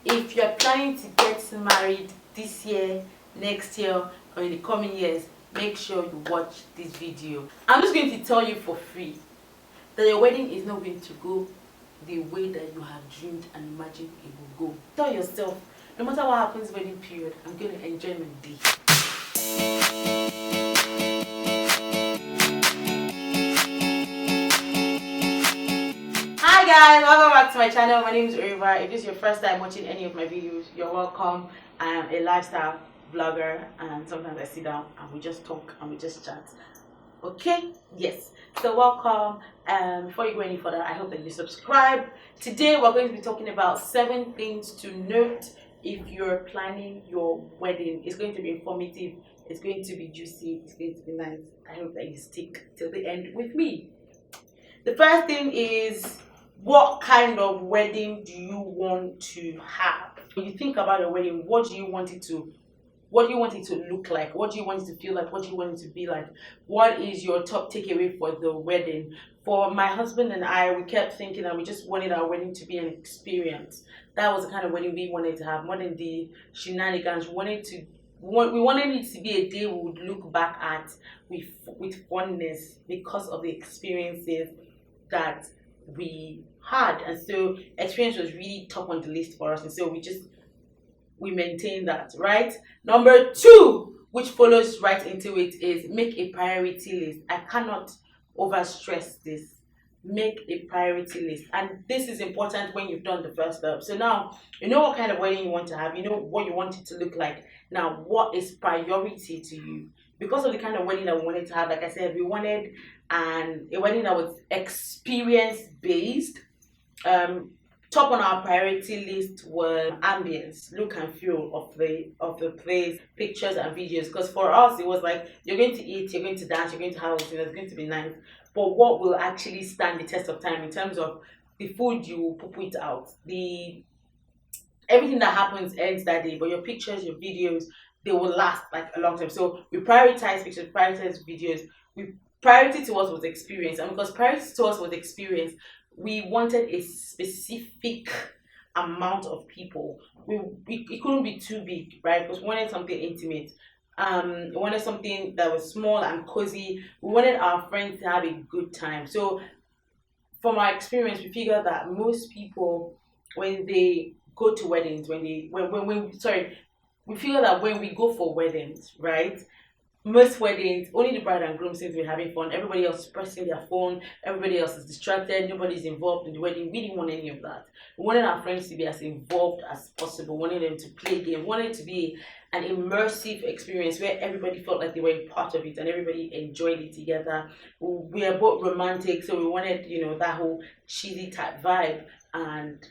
If you're planning to get married this year, next year, or in the coming years, make sure you watch this video. I'm just going to tell you for free that your wedding is not going to go the way that you have dreamed and imagined it will go. Tell yourself, no matter what happens wedding period, I'm going to enjoy my day. Hi guys, welcome back to my channel. My name is Oreva. If this is your first time watching any of my videos, you're welcome. I am a lifestyle vlogger, and sometimes I sit down and we just talk and we just chat. Okay, yes, so welcome. Before you go any further, I hope that you subscribe. Today we're going to be talking about 7 things to note if you're planning your wedding. It's going to be informative, it's going to be juicy, it's going to be nice. I hope that you stick till the end with me. The first thing is, what kind of wedding do you want to have? When you think about a wedding, what do you want it to look like? What do you want it to feel like? What do you want it to be like? What is your top takeaway for the wedding? For my husband and I, we kept thinking that we just wanted our wedding to be an experience. That was the kind of wedding we wanted to have, more than the shenanigans. We wanted it to be a day we would look back at with fondness because of the experiences that we had. And so experience was really top on the list for us, and so we maintain that, right? Number 2, which follows right into it, is make a priority list. I cannot overstress this. Make a priority list, and this is important when you've done the first step. So now you know what kind of wedding you want to have, you know what you want it to look like. Now, what is priority to you? Because of the kind of wedding that we wanted to have, like I said, we wanted a wedding that was experience based. Top on our priority list was ambience, look and feel of the place, pictures and videos. Because for us, it was like, you're going to eat, you're going to dance, you're going to have everything, it's going to be nice. But what will actually stand the test of time in terms of the food you put out, everything that happens ends that day, but your pictures, your videos, they will last like a long time. So we prioritize pictures, prioritize videos. Priority to us was experience, and because priority to us was experience, we wanted a specific amount of people. It couldn't be too big, right? Because we wanted something intimate. We wanted something that was small and cozy. We wanted our friends to have a good time. So from our experience, we figured that most people, when they go to weddings, we figure that when we go for weddings, right? Most weddings, only the bride and groom seems to be having fun. Everybody else is pressing their phone. Everybody else is distracted. Nobody's involved in the wedding. We didn't want any of that. We wanted our friends to be as involved as possible. We wanted them to play games. We wanted it to be an immersive experience where everybody felt like they were a part of it and everybody enjoyed it together. We are both romantic, so we wanted, that whole cheesy type vibe, and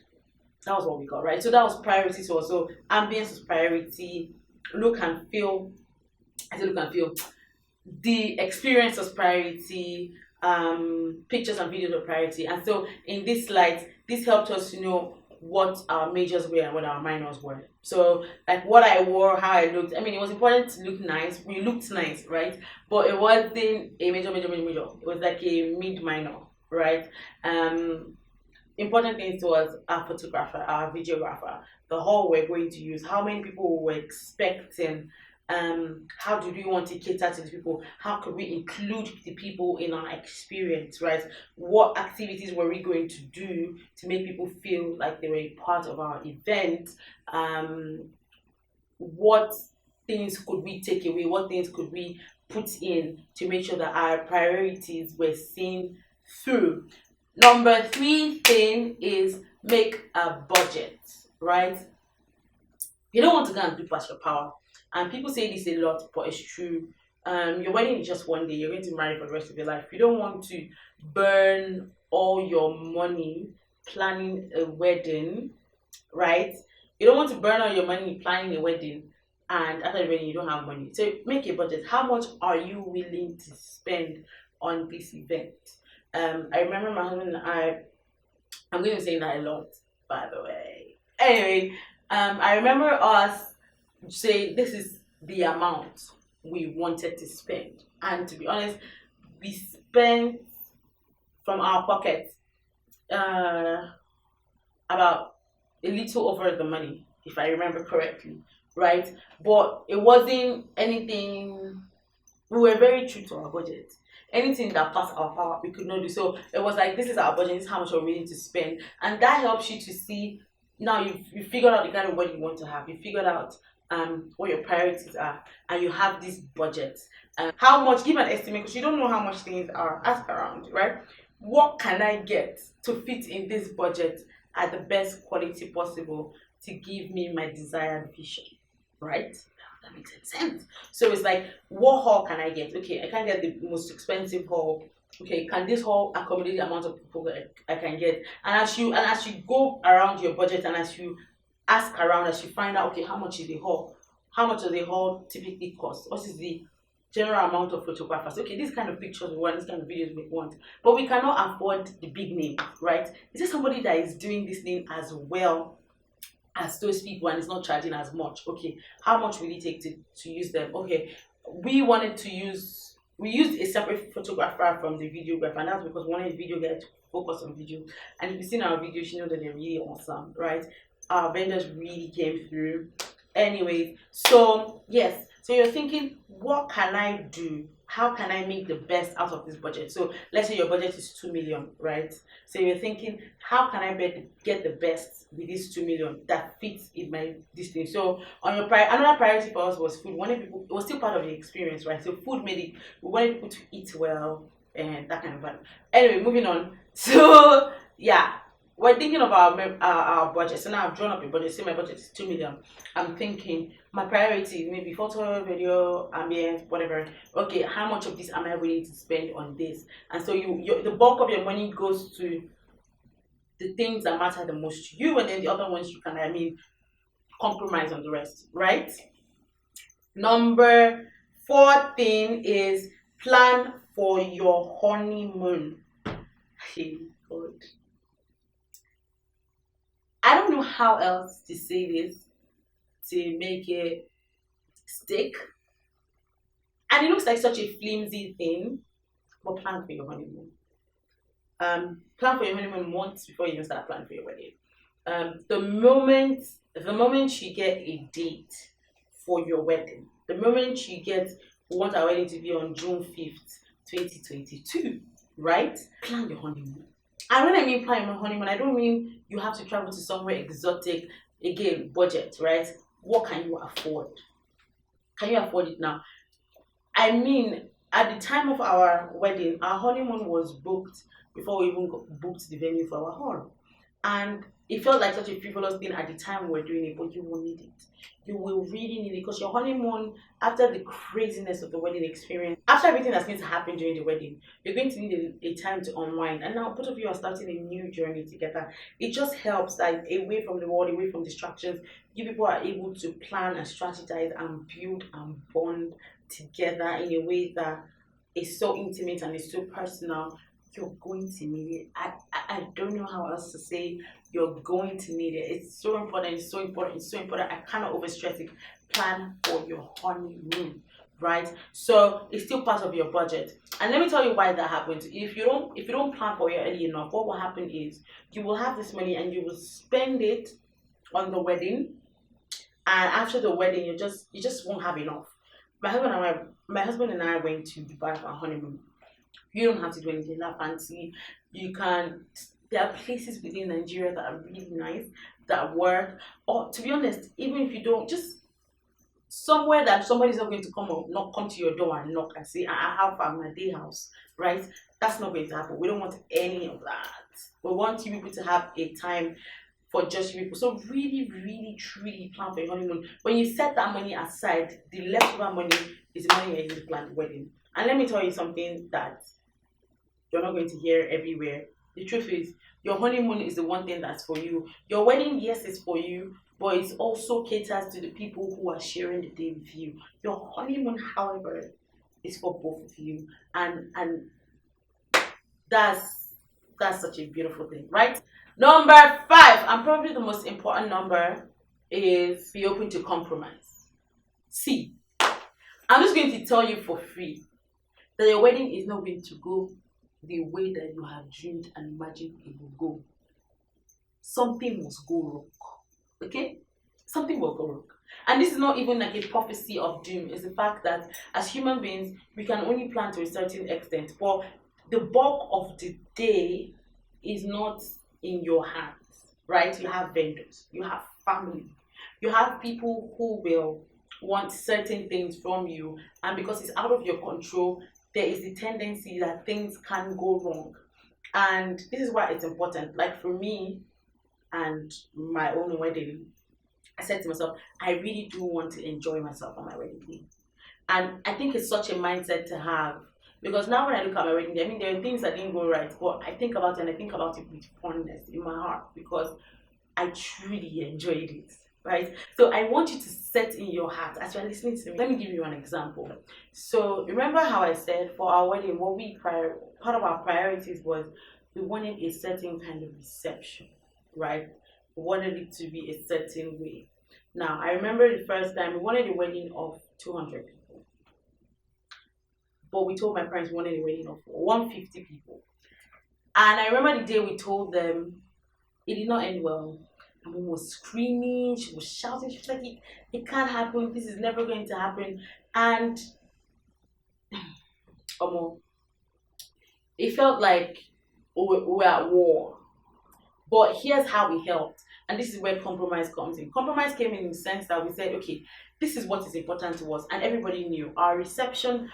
that was what we got, right? So that was priority to us. So ambience was priority. Look and feel. The experience was priority. Pictures and videos were priority. And so in this light, this helped us to know what our majors were and what our minors were. So like what I wore, how I looked. I mean, it was important to look nice. We looked nice, right? But it wasn't a major. It was like a mid-minor, right? Important things to us: our photographer, our videographer, the hall we're going to use, how many people we were expecting. How do we want to cater to the people? How could we include the people in our experience, right? What activities were we going to do to make people feel like they were a part of our event? What things could we take away? What things could we put in to make sure that our priorities were seen through? Number 3 thing is make a budget, right? You don't want to go and do past your power. And people say this a lot, but it's true. Your wedding is just one day. You're going to marry for the rest of your life. You don't want to burn all your money planning a wedding, right? You don't want to burn all your money planning a wedding, and after the wedding you don't have money. So make a budget. How much are you willing to spend on this event? I remember my husband and I'm going to say that a lot, by the way. Anyway, I remember us say this is the amount we wanted to spend, and to be honest, we spent from our pocket about a little over the money, if I remember correctly, right? But it wasn't anything. We were very true to our budget. Anything that passed our power, we could not do. So it was like, this is our budget, this is how much we're willing to spend. And that helps you to see, now you figured out the kind of wedding you want to have. You figured out what your priorities are, and you have this budget. How much, give an estimate, because you don't know how much things are. Ask around, right? What can I get to fit in this budget at the best quality possible to give me my desired vision, right? That makes sense. So it's like, what hall can I get? Okay, I can't get the most expensive hall. Okay, can this hall accommodate the amount of people that I can get? And as you go around your budget, and as you ask around, as you find out, okay, how much is the hall? How much does the hall typically cost? What is the general amount of photographers? Okay, this kind of pictures we want, this kind of videos we want, but we cannot afford the big name, right? Is there somebody that is doing this name as well as those people and is not charging as much? Okay, how much will it take to use them? Okay, we used a separate photographer from the videographer, and that's because we wanted the video guy to focus on video. And if you've seen our videos, you know that they're really awesome, right? Our vendors really came through. Anyways, so yes, so you're thinking, what can I do? How can I make the best out of this budget? So let's say your budget is 2 million, right? So you're thinking, how can I get the best with this 2 million that fits in my this thing? So on your another priority for us was food. We wanted people, it was still part of the experience, right? So food made it, we wanted people to eat well and that kind of vibe. Anyway, moving on. So yeah, we're thinking of our budget. So now I've drawn up a budget. Say my budget is 2 million. I'm thinking my priority, maybe photo, video, ambient, whatever. Okay, how much of this am I willing to spend on this? And so the bulk of your money goes to the things that matter the most to you, and then the other ones you can, compromise on the rest, right? Number 4 thing is plan for your honeymoon. Hey, God. I don't know how else to say this to make it stick. And it looks like such a flimsy thing, but plan for your honeymoon. Plan for your honeymoon months before you even start planning for your wedding. The moment you get a date for your wedding, the moment you get, we want our wedding to be on June 5th, 2022, right? Plan your honeymoon. And when I mean plan your honeymoon, I don't mean you have to travel to somewhere exotic. Again, budget, right? What can you afford? Can you afford it now? I mean, at the time of our wedding, our honeymoon was booked before we even booked the venue for our hall. And it felt like such a frivolous thing at the time we were doing it, but you will need it. You will really need it, because your honeymoon, after the craziness of the wedding experience, after everything that's going to happen during the wedding, you're going to need a time to unwind. And now both of you are starting a new journey together. It just helps that away from the world, away from distractions, you people are able to plan and strategize and build and bond together in a way that is so intimate and is so personal. You're going to need it. I don't know how else to say. You're going to need it. It's so important. It's so important. It's so important. I cannot overstress it. Plan for your honeymoon, right? So it's still part of your budget. And let me tell you why that happens. If you don't plan for it early enough, what will happen is you will have this money and you will spend it on the wedding. And after the wedding, you just won't have enough. My husband and I went to Dubai for our honeymoon. You don't have to do anything that fancy. There are places within Nigeria that are really nice, that work. Or to be honest, even if you don't, just somewhere that somebody's not going to come to your door and knock and say, I have my day house, right? That's not going to happen. We don't want any of that. We want you people to have a time for just you people. So really, really, truly plan for your honeymoon. When you set that money aside, the leftover money is the money you use to plan the wedding. And let me tell you something that you're not going to hear everywhere. The truth is, your honeymoon is the one thing that's for you. Your wedding, yes, is for you, but it also caters to the people who are sharing the day with you. Your honeymoon, however, is for both of you. And that's such a beautiful thing, right? Number 5, and probably the most important number, is be open to compromise. See, I'm just going to tell you for free that your wedding is not going to go the way that you have dreamed and imagined it will go. something must go wrong. Okay? Something will go wrong. And this is not even like a prophecy of doom. It's the fact that as human beings, we can only plan to a certain extent. But the bulk of the day is not in your hands, right? You have vendors, you have family, you have people who will want certain things from you, and because it's out of your control, there is the tendency that things can go wrong. And this is why it's important. Like for me and my own wedding, I said to myself, I really do want to enjoy myself on my wedding day. And I think it's such a mindset to have, because now when I look at my wedding day, I mean, there are things that didn't go right, but I think about it, and I think about it with fondness in my heart because I truly enjoyed it, right? So I want you to set in your heart as you're listening to me. Let me give you an example. So remember how I said for our wedding, part of our priorities was we wanted a certain kind of reception, right? We wanted it to be a certain way. Now, I remember the first time we wanted a wedding of 200 people, but we told my parents we wanted a wedding of 150 people. And I remember the day we told them, it did not end well. My mom was screaming, she was shouting, she was like, it can't happen, this is never going to happen. And it felt like we were at war. But here's how we helped. And this is where compromise comes in. Compromise came in the sense that we said, okay, this is what is important to us. And everybody knew. Our reception,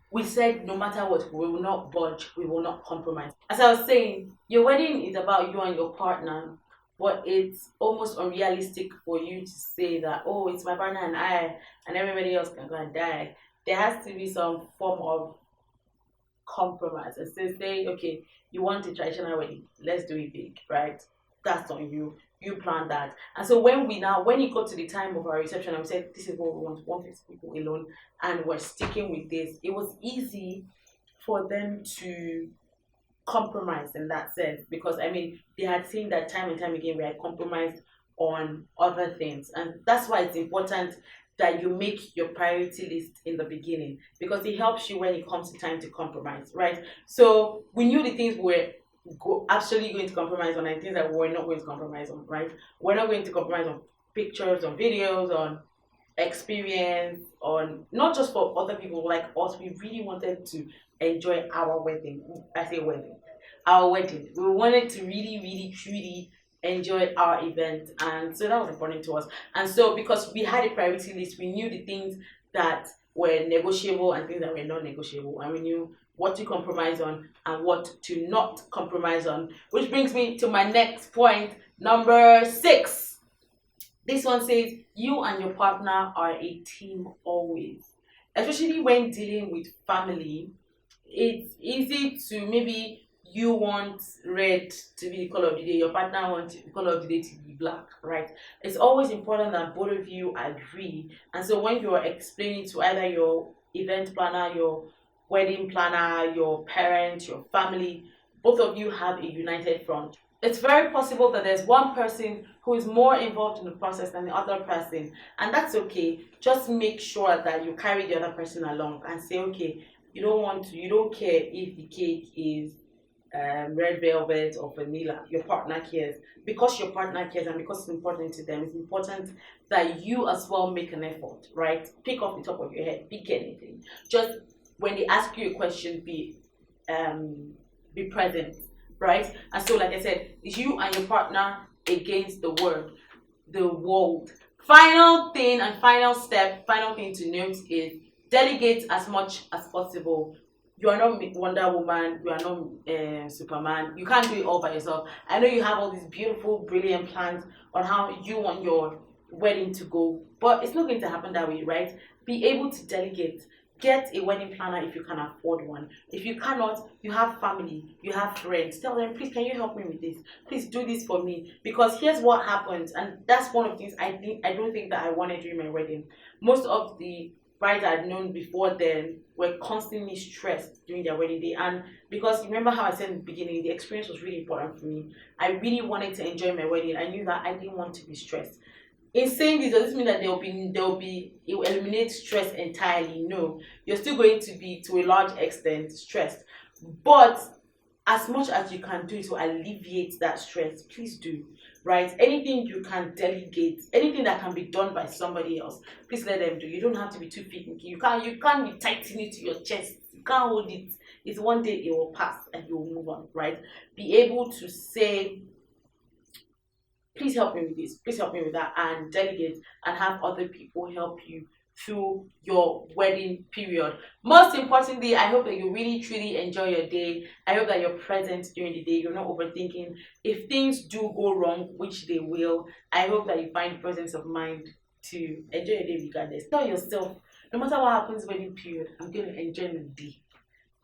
we said no matter what, we will not budge, we will not compromise. As I was saying, your wedding is about you and your partner, but it's almost unrealistic for you to say that, oh, it's my partner and I, and everybody else can go and die. There has to be some form of compromise. And so say, okay, you want a traditional wedding, let's do it big, right? That's on you. You plan that. And so when it got to the time of our reception, and we said, this is what we want, 150 people alone, and we're sticking with this, it was easy for them to compromise in that sense, because I mean, they had seen that time and time again we had compromised on other things. And that's why it's important that you make your priority list in the beginning, because it helps you when it comes to time to compromise, right? So we knew the things we're absolutely going to compromise on and things that we're not going to compromise on, right? We're not going to compromise on pictures, on videos, on experience, on not just for other people like us. We really wanted to enjoy our wedding. I say wedding, our wedding. We wanted to really, really, truly enjoy our event, and so that was important to us. And so because we had a priority list, we knew the things that were negotiable and things that were not negotiable, and we knew what to compromise on and what to not compromise on, which brings me to my next point, number 6. This one says you and your partner are a team always. Especially when dealing with family, it's easy to, maybe you want red to be the color of the day, your partner wants the color of the day to be black, right? It's always important that both of you agree. And so when you're explaining to either your event planner, your wedding planner, your parents, your family, both of you have a united front. It's very possible that there's one person who is more involved in the process than the other person, and that's okay. Just make sure that you carry the other person along and say, okay, you don't care if the cake is red velvet or vanilla. Your partner cares. Because your partner cares and because it's important to them, it's important that you as well make an effort, right? Pick off the top of your head, pick anything. Just when they ask you a question, be present, right? And so, like I said, it's you and your partner against the world. Final thing and final thing to note is delegate as much as possible. You are not Wonder Woman, you are not Superman. You can't do it all by yourself. I know you have all these beautiful, brilliant plans on how you want your wedding to go, but it's not going to happen that way, right? Be able to delegate. Get a wedding planner if you can afford one. If you cannot, you have family, you have friends. Tell them, please, can you help me with this? Please do this for me. Because here's what happens, and that's one of the things I don't think that I wanted during my wedding. Most of the brides I'd known before then were constantly stressed during their wedding day. And because remember how I said in the beginning, the experience was really important for me. I really wanted to enjoy my wedding. I knew that I didn't want to be stressed. In saying this, does this mean that it will eliminate stress entirely? No, you're still going to be, to a large extent, stressed. But as much as you can do to alleviate that stress, please do, right? Anything you can delegate, anything that can be done by somebody else, please let them do. You don't have to be too finicky. You can't be tightening it to your chest. You can't hold it. It's one day it will pass and you will move on, right? Be able to say, please help me with this, please help me with that, and delegate and have other people help you through your wedding period. Most importantly, I hope that you really truly enjoy your day. I hope that you're present during the day, you're not overthinking. If things do go wrong, which they will, I hope that you find presence of mind to enjoy your day regardless. Tell yourself, no matter what happens wedding period, I'm going to enjoy my day.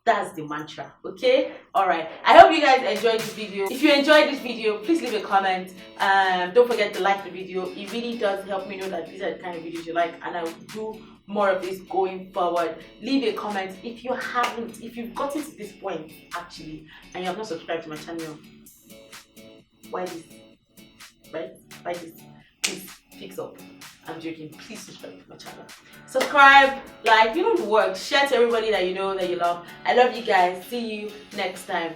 That's the mantra. Okay, all right, I hope you guys enjoyed this video. If you enjoyed this video, please leave a comment. Don't forget to like the video. It really does help me know that these are the kind of videos you like, and I will do more of this going forward. Leave a comment if you've gotten to this point actually and you have not subscribed to my channel. Why this, right? Why this? Please fix up. I'm joking. Please subscribe to my channel. Subscribe, like, you know the work. Share to everybody that you know that you love. I love you guys. See you next time.